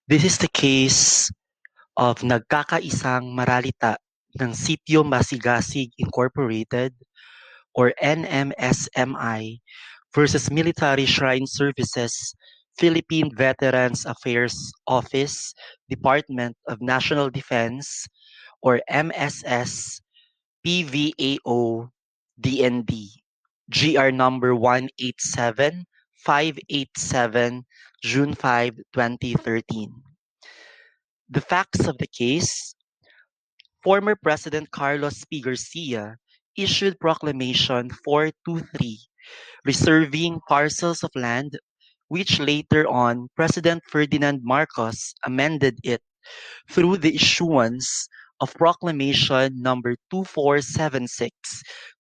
This is the case of Nagkakaisang Maralita ng Sitio Masigasig Incorporated or NMSMI versus Military Shrine Services, Philippine Veterans Affairs Office, Department of National Defense or MSS PVAO DND, GR number 187587, June 5, 2013. The facts of the case: former President Carlos P. Garcia issued Proclamation 423 reserving parcels of land, which later on President Ferdinand Marcos amended it through the issuance of Proclamation number 2476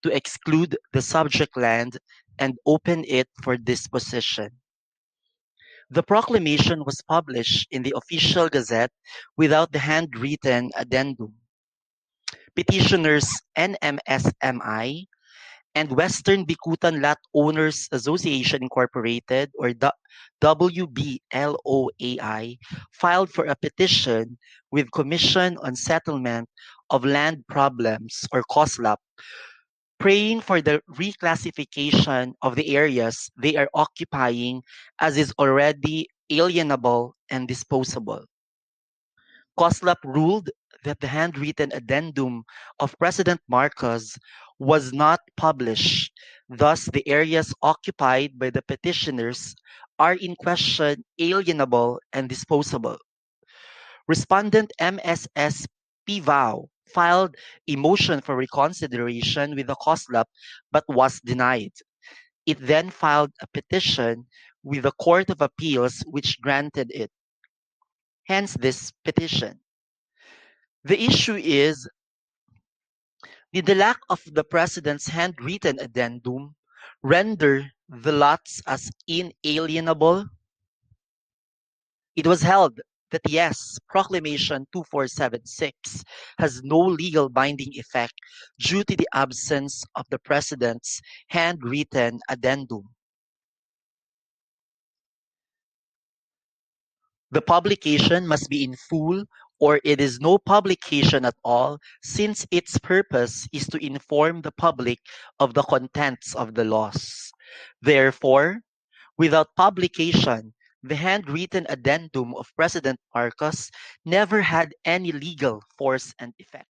to exclude the subject land and open it for disposition. The proclamation was published in the official gazette without the handwritten addendum. Petitioners NMSMI and Western Bikutan Lot Owners Association Incorporated or WBLOAI filed for a petition with Commission on Settlement of Land Problems or COSLAP, praying for the reclassification of the areas they are occupying as is already alienable and disposable. COSLAP ruled that the handwritten addendum of President Marcos was not published. Thus, the areas occupied by the petitioners are in question alienable and disposable. Respondent MSS PVAO filed a motion for reconsideration with the COSLAP but was denied. It then filed a petition with the Court of Appeals which granted it. Hence this petition. The issue is, did the lack of the President's handwritten addendum render the lots as inalienable? It was held that yes, Proclamation 2476 has no legal binding effect due to the absence of the President's handwritten addendum. The publication must be in full or it is no publication at all, since its purpose is to inform the public of the contents of the laws. Therefore, without publication, the handwritten addendum of President Marcos never had any legal force and effect.